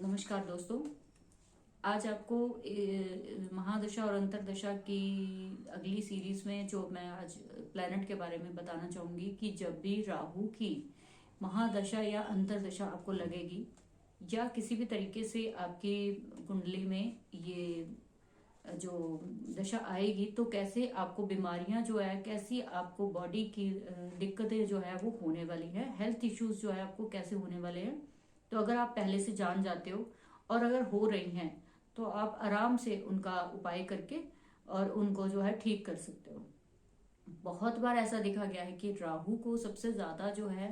नमस्कार दोस्तों। आज आपको महादशा और अंतरदशा की अगली सीरीज में जो मैं आज प्लेनेट के बारे में बताना चाहूंगी कि जब भी राहु की महादशा या अंतरदशा आपको लगेगी या किसी भी तरीके से आपकी कुंडली में ये जो दशा आएगी तो कैसे आपको बीमारियां जो है, कैसी आपको बॉडी की दिक्कतें जो है वो होने वाली है, हेल्थ इश्यूज जो है आपको कैसे होने वाले हैं। तो अगर आप पहले से जान जाते हो और अगर हो रही हैं तो आप आराम से उनका उपाय करके और उनको जो है ठीक कर सकते हो। बहुत बार ऐसा देखा गया है कि राहु को सबसे ज्यादा जो है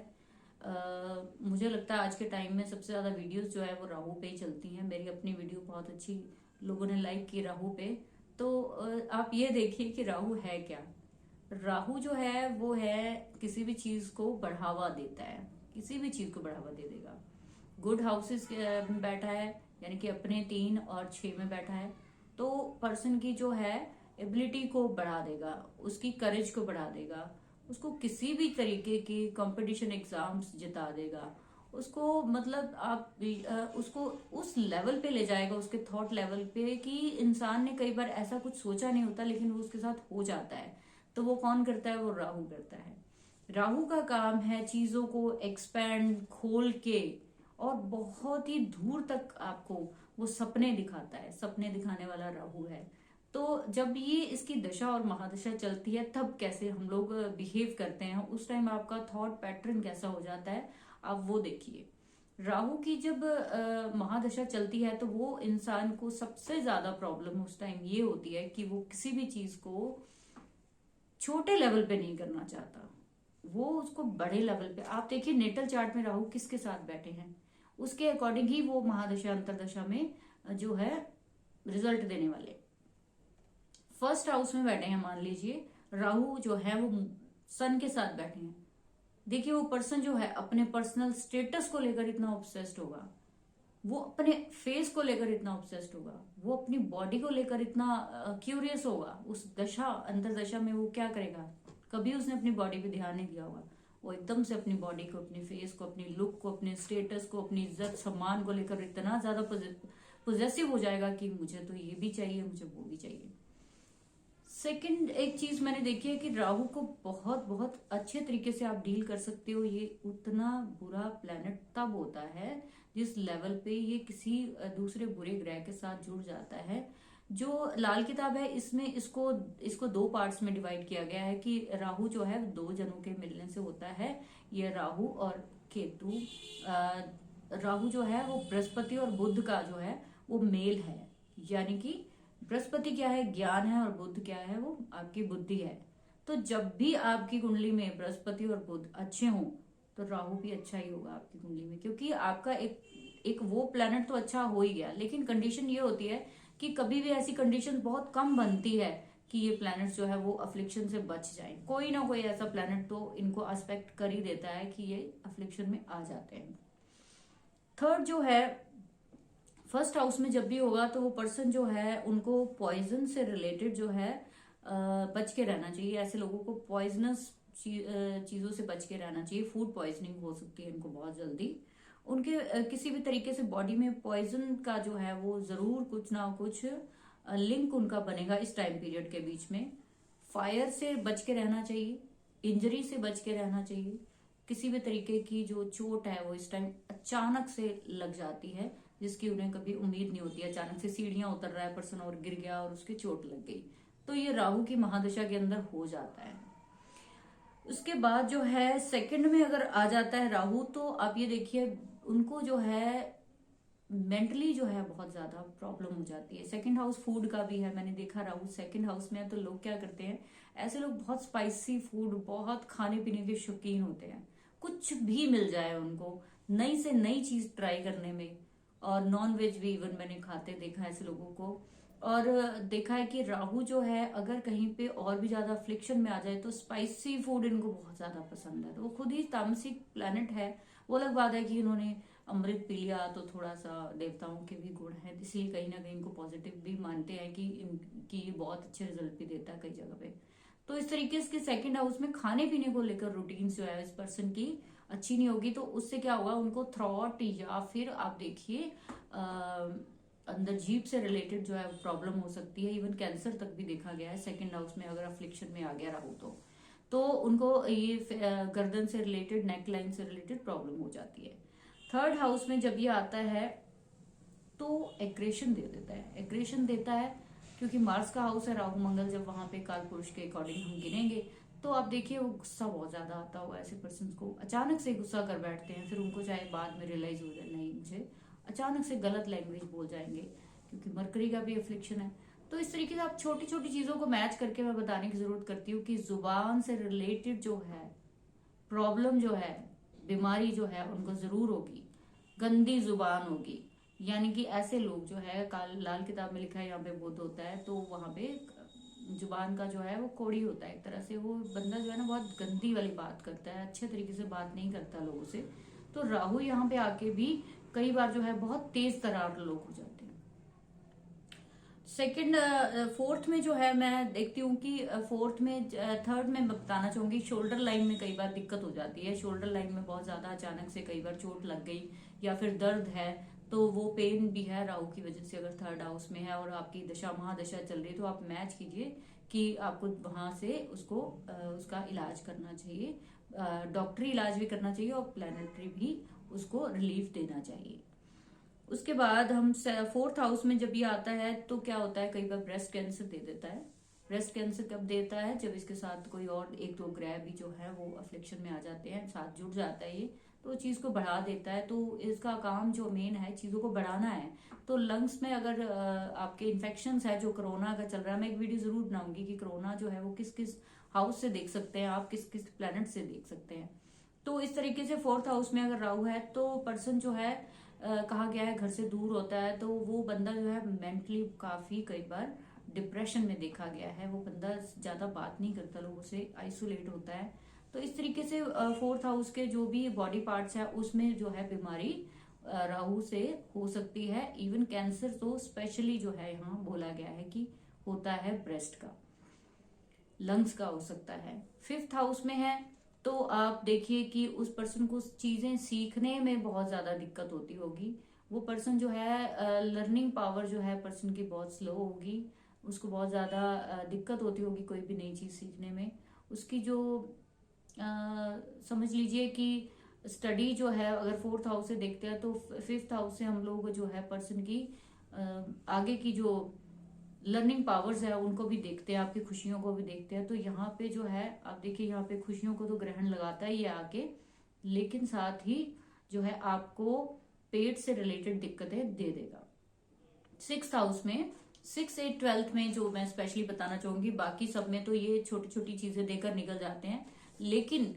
मुझे लगता है आज के टाइम में सबसे ज्यादा वीडियोस जो है वो राहु पे ही चलती हैं। मेरी अपनी वीडियो बहुत अच्छी लोगों ने लाइक की राहु पे। तो आप ये देखिए कि राहु है क्या। राहु जो है वो है किसी भी चीज को बढ़ावा देता है, किसी भी चीज को बढ़ावा दे देगा। गुड हाउसेस में बैठा है, यानी कि अपने 3 और 6 में बैठा है, तो पर्सन की जो है एबिलिटी को बढ़ा देगा, उसकी करेज को बढ़ा देगा, उसको किसी भी तरीके की कंपटीशन एग्जाम्स जिता देगा, उसको मतलब आप उसको उस लेवल पे ले जाएगा, उसके थॉट लेवल पे, कि इंसान ने कई बार ऐसा कुछ सोचा नहीं होता लेकिन वो उसके साथ हो जाता है। तो वो कौन करता है? वो राहु करता है। राहु का काम है चीजों को एक्सपैंड, खोल के और बहुत ही दूर तक आपको वो सपने दिखाता है, सपने दिखाने वाला राहु है। तो जब ये इसकी दशा और महादशा चलती है तब कैसे हम लोग बिहेव करते हैं, उस टाइम आपका थॉट पैटर्न कैसा हो जाता है, आप वो देखिए। राहु की जब महादशा चलती है तो वो इंसान को सबसे ज्यादा प्रॉब्लम उस टाइम ये होती है कि वो किसी भी चीज को छोटे लेवल पे नहीं करना चाहता, वो उसको बड़े लेवल पे। आप देखिए नेटल चार्ट में राहु किसके साथ बैठे हैं, उसके अकॉर्डिंग ही वो महादशा अंतरदशा में जो है रिजल्ट देने वाले। फर्स्ट हाउस में बैठे हैं, मान लीजिए राहु जो है वो सन के साथ बैठे हैं। देखिए वो पर्सन जो है अपने पर्सनल स्टेटस को लेकर इतना ऑब्सेस्ड होगा, वो अपने फेस को लेकर इतना ऑब्सेस्ड होगा, वो अपनी बॉडी को लेकर इतना क्यूरियस होगा। उस दशा अंतरदशा में वो क्या करेगा, कभी उसने अपनी बॉडी पे ध्यान नहीं दिया होगा, वो एकदम से अपनी बॉडी को, अपने फेस को, अपनी लुक को, अपने स्टेटस को, अपनी इज्जत सम्मान को लेकर इतना ज्यादा पोजेसिव हो जाएगा कि मुझे तो ये भी चाहिए, मुझे वो भी चाहिए। सेकंड एक चीज मैंने देखी है कि राहु को बहुत बहुत अच्छे तरीके से आप डील कर सकते हो। ये उतना बुरा प्लेनेट तब होता है जिस लेवल पे ये किसी दूसरे बुरे ग्रह के साथ जुड़ जाता है। जो लाल किताब है इसमें इसको इसको 2 पार्ट्स में डिवाइड किया गया है कि राहु जो है 2 जनों के मिलने से होता है। ये राहु और केतु, राहु जो है वो बृहस्पति और बुध का जो है वो मेल है, यानी कि बृहस्पति क्या है? ज्ञान है। और बुध क्या है? वो आपकी बुद्धि है। तो जब भी आपकी कुंडली में बृहस्पति और बुध अच्छे हों तो राहु भी अच्छा ही होगा आपकी कुंडली में, क्योंकि आपका एक वो प्लेनेट तो अच्छा हो ही गया, लेकिन कंडीशन ये होती है कि कभी भी ऐसी कंडीशन बहुत कम बनती है कि ये प्लैनेट्स जो है वो अफ्लिक्शन से बच जाए। कोई ना कोई ऐसा प्लैनेट तो इनको एस्पेक्ट कर ही देता है कि ये अफ्लिक्शन में आ जाते हैं। थर्ड जो है, फर्स्ट हाउस में जब भी होगा तो वो पर्सन जो है उनको पॉइजन से रिलेटेड जो है बच के रहना चाहिए। ऐसे लोगों को पॉइजनस चीजों से बच के रहना चाहिए। फूड पॉइजनिंग हो सकती है इनको बहुत जल्दी। उनके किसी भी तरीके से बॉडी में पॉइजन का जो है वो जरूर कुछ ना कुछ लिंक उनका बनेगा इस टाइम पीरियड के बीच में। फायर से बच के रहना चाहिए, इंजरी से बच के रहना चाहिए। किसी भी तरीके की जो चोट है वो इस टाइम अचानक से लग जाती है, जिसकी उन्हें कभी उम्मीद नहीं होती। अचानक से सीढ़ियां उतर रहा है पर्सन और गिर गया और उसकी चोट लग गई, तो ये राहु की महादशा के अंदर हो जाता है। उसके बाद जो है सेकंड में अगर आ जाता है राहु, तो आप ये देखिए उनको जो है मेंटली जो है बहुत ज्यादा प्रॉब्लम हो जाती है। सेकंड हाउस फूड का भी है, मैंने देखा राहु सेकंड हाउस में है तो लोग क्या करते हैं, ऐसे लोग बहुत स्पाइसी फूड, बहुत खाने पीने के शौकीन होते हैं। कुछ भी मिल जाए उनको, नई से नई चीज ट्राई करने में। और नॉन वेज भी इवन मैंने खाते देखा है ऐसे लोगों को। और देखा है कि राहु जो है अगर कहीं पे और भी ज्यादा अफ्लिक्शन में आ जाए तो स्पाइसी फूड इनको बहुत ज्यादा पसंद है। तो वो खुद ही तामसिक प्लेनेट है। वो अलग बात है कि इन्होंने अमृत पी लिया तो थोड़ा सा देवताओं के भी गुण है, इसलिए कहीं ना कहीं इनको पॉजिटिव भी मानते हैं कि इनकी ये बहुत अच्छे रिजल्ट भी देता है कई जगह पे। तो इस तरीके से सेकंड हाउस में खाने पीने को लेकर रूटीन जो है इस पर्सन की अच्छी नहीं होगी, तो उससे क्या होगा, उनको थ्रॉट या फिर आप देखिए अंदर जीभ से रिलेटेड जो है प्रॉब्लम हो सकती है। इवन कैंसर तक भी देखा गया है सेकंड हाउस में अगर अफ्लिक्शन में आ गया राहु तो उनको ये गर्दन से रिलेटेड, नेक लाइन से रिलेटेड प्रॉब्लम हो जाती है। थर्ड हाउस में जब ये आता है तो एग्रेशन दे देता है, एग्रेशन देता है क्योंकि मार्स का हाउस है राहु मंगल, जब वहां पे काल पुरुष के अकॉर्डिंग हम गिनेंगे तो आप देखिए वो गुस्सा बहुत ज्यादा आता होगा। ऐसे पर्सन को अचानक से गुस्सा कर बैठते हैं, फिर उनको चाहे बाद में रियलाइज हो जाए नहीं मुझे, अचानक से गलत लैंग्वेज बोल जाएंगे क्योंकि मरकरी का भी अफ्लिक्शन है। तो इस तरीके से आप छोटी छोटी चीजों को मैच करके मैं बताने की जरूरत करती हूँ कि जुबान से रिलेटेड जो है प्रॉब्लम जो है, बीमारी जो है उनको जरूर होगी, गंदी जुबान होगी। यानी कि ऐसे लोग जो है, लाल किताब में लिखा है यहाँ पे बुद्ध होता है, तो वहां पे जुबान का जो है वो कोड़ी होता है एक तरह से। वो बंदा जो है ना बहुत गंदी वाली बात करता है, अच्छे तरीके से बात नहीं करता लोगों से। तो राहु यहाँ पे आके भी कई बार जो है बहुत तेज तर्रार लोग हो जाते हैं। सेकंड फोर्थ में जो है मैं देखती हूँ कि फोर्थ में थर्ड में बताना चाहूंगी शोल्डर लाइन में कई बार दिक्कत हो जाती है। शोल्डर लाइन में बहुत ज्यादा अचानक से कई बार चोट लग गई या फिर दर्द है, तो वो पेन भी है राहु की वजह से। अगर थर्ड हाउस में है और आपकी दशा महादशा चल रही है तो आप मैच कीजिए कि आपको वहां से उसको उसका इलाज करना चाहिए, डॉक्टरी इलाज भी करना चाहिए और प्लानिटरी भी उसको रिलीफ देना चाहिए। उसके बाद हम फोर्थ हाउस में जब ये आता है तो क्या होता है, कई बार ब्रेस्ट कैंसर दे देता है। ब्रेस्ट कैंसर कब देता है, जब इसके साथ कोई और एक दो ग्रह भी जो है वो अफ्लिक्शन में आ जाते हैं, साथ जुड़ जाता है ये, तो चीज को बढ़ा देता है। तो इसका काम जो मेन है चीजों को बढ़ाना है। तो लंग्स में अगर आपके इन्फेक्शन है, जो कोरोना का चल रहा है, मैं एक वीडियो जरूर बनाऊंगी कि कोरोना जो है वो किस किस हाउस से देख सकते हैं आप, किस किस प्लेनेट से देख सकते हैं। तो इस तरीके से फोर्थ हाउस में अगर राहु है तो पर्सन जो है कहा गया है घर से दूर होता है, तो वो बंदा जो है मेंटली काफी कई बार डिप्रेशन में देखा गया है। वो बंदा ज्यादा बात नहीं करता लोगों से, आइसोलेट होता है। तो इस तरीके से फोर्थ हाउस के जो भी बॉडी पार्ट्स है उसमें जो है बीमारी राहु से हो सकती है। इवन कैंसर तो स्पेशली जो है यहाँ बोला गया है कि होता है ब्रेस्ट का, लंग्स का हो सकता है। फिफ्थ हाउस में है तो आप देखिए कि उस पर्सन को चीजें सीखने में बहुत ज्यादा दिक्कत होती होगी। वो पर्सन जो है लर्निंग पावर जो है पर्सन की बहुत स्लो होगी, उसको बहुत ज्यादा दिक्कत होती होगी कोई भी नई चीज सीखने में। उसकी जो समझ लीजिए कि स्टडी जो है अगर फोर्थ हाउस से देखते हैं तो फिफ्थ हाउस से हम लोग जो है पर्सन की आगे की जो लर्निंग पावर्स है उनको भी देखते हैं, आपकी खुशियों को भी देखते हैं। तो यहाँ पे जो है आप देखिए यहाँ पे खुशियों को तो ग्रहण लगाता ही है आके, लेकिन साथ ही जो है आपको पेट से रिलेटेड दिक्कतें दे देगा। सिक्स्थ हाउस में 6, 8, 12th में जो मैं स्पेशली बताना चाहूंगी, बाकी सब में तो ये छोटी छोटी चीजें देकर निकल जाते हैं, लेकिन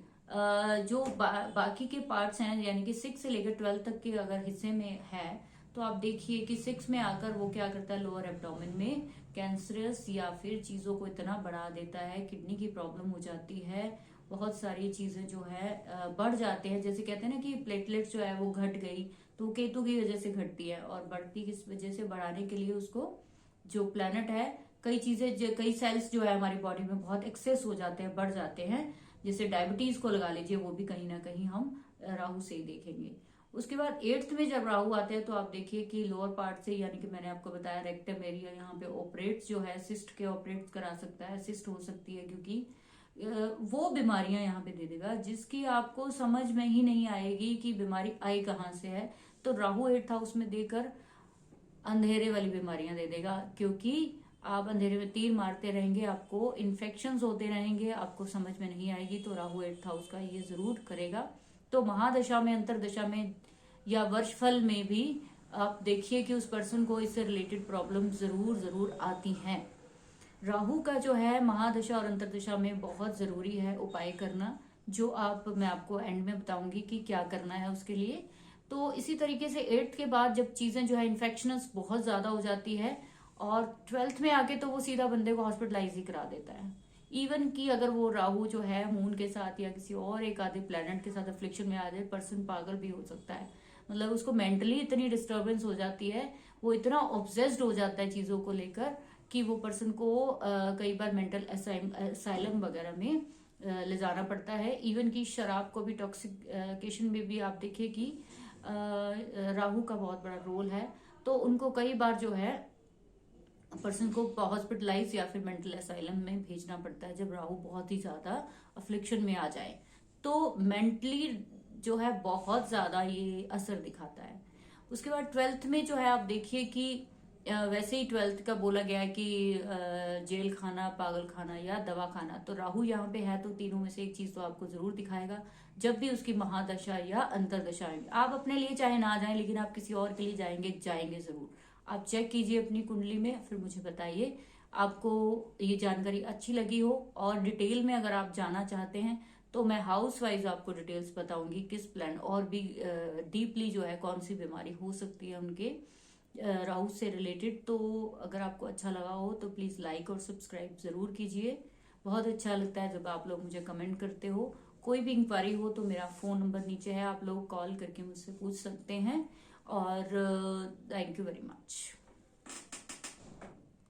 जो बाकी के पार्ट्स हैं यानी कि 6 से लेकर 12 तक के अगर हिस्से में है तो आप देखिए कि 6 में आकर वो क्या करता है, लोअर एब्डोमेन में कैंसरस या फिर चीजों को इतना बढ़ा देता है, किडनी की प्रॉब्लम हो जाती है, बहुत सारी चीजें जो है बढ़ जाते हैं। जैसे कहते हैं ना कि प्लेटलेट्स जो है वो घट गई, तो केतु की वजह से घटती है, और बढ़ती किस वजह से, बढ़ाने के लिए उसको जो प्लैनेट है, कई चीजें कई सेल्स जो है हमारी बॉडी में बहुत एक्सेस हो जाते हैं, बढ़ जाते हैं। जैसे डायबिटीज को लगा लीजिए, वो भी कहीं ना कहीं हम राहु से ही देखेंगे। उसके बाद 8th में जब राहु आते हैं तो आप देखिए कि लोअर पार्ट से, यानी कि मैंने आपको बताया रेक्टम एरिया, यहाँ पे ऑपरेट्स जो है सिस्ट के ऑपरेट करा सकता है, सिस्ट हो सकती है, क्योंकि वो बीमारियां यहाँ पे दे देगा जिसकी आपको समझ में ही नहीं आएगी कि बीमारी आई कहाँ से है। तो राहु 8th हाउस में देकर अंधेरे वाली बीमारियां दे देगा, क्योंकि आप अंधेरे में तीर मारते रहेंगे, आपको इन्फेक्शंस होते रहेंगे, आपको समझ में नहीं आएगी। तो राहु 8th हाउस का ये जरूर करेगा। तो महादशा में, अंतरदशा में या वर्षफल में भी आप देखिए कि उस पर्सन को इससे रिलेटेड प्रॉब्लम जरूर जरूर आती हैं। राहु का जो है महादशा और अंतरदशा में बहुत जरूरी है उपाय करना, जो मैं आपको एंड में बताऊंगी कि क्या करना है उसके लिए। तो इसी तरीके से 8th के बाद जब चीजें जो है इन्फेक्शनस बहुत ज्यादा हो जाती है और 12th में आके तो वो सीधा बंदे को हॉस्पिटलाइज ही करा देता है। इवन कि अगर वो राहु जो है मून के साथ या किसी और एक आधे प्लेनेट के साथ अफ्लिक्शन में आ जाए, पर्सन पागल भी हो सकता है। मतलब उसको मेंटली इतनी डिस्टर्बेंस हो जाती है, वो इतना ऑब्सेस्ड हो जाता है चीजों को लेकर कि वो पर्सन को कई बार मेंटल असाइलम वगैरह में ले जाना पड़ता है। इवन कि शराब को भी टॉक्सिकेशन में भी आप देखिए कि राहु का बहुत बड़ा रोल है। तो उनको कई बार जो है पर्सन को हॉस्पिटलाइज या फिर मेंटल असाइलम में भेजना पड़ता है जब राहु बहुत ही ज्यादा अफ्लिक्शन में आ जाए। तो मेंटली जो है बहुत ज्यादा ये असर दिखाता है। उसके बाद 12th में जो है आप देखिए कि वैसे ही 12th का बोला गया है कि जेल खाना, पागल खाना या दवा खाना। तो राहु यहाँ पे है तो तीनों में से एक चीज तो आपको जरूर दिखाएगा जब भी उसकी महादशा या अंतरदशा आएंगे। आप अपने लिए चाहे ना जाएं, लेकिन आप किसी और के लिए जाएंगे जरूर। आप चेक कीजिए अपनी कुंडली में, फिर मुझे बताइए आपको ये जानकारी अच्छी लगी हो। और डिटेल में अगर आप जानना चाहते हैं तो मैं हाउस वाइज आपको डिटेल्स बताऊंगी किस प्लान और भी डीपली जो है कौन सी बीमारी हो सकती है उनके राहु से रिलेटेड। तो अगर आपको अच्छा लगा हो तो प्लीज लाइक और सब्सक्राइब जरूर कीजिए। बहुत अच्छा लगता है जब आप लोग मुझे कमेंट करते हो। कोई भी इंक्वायरी हो तो मेरा फोन नंबर नीचे है, आप लोग कॉल करके मुझसे पूछ सकते हैं। और थैंक यू वेरी मच।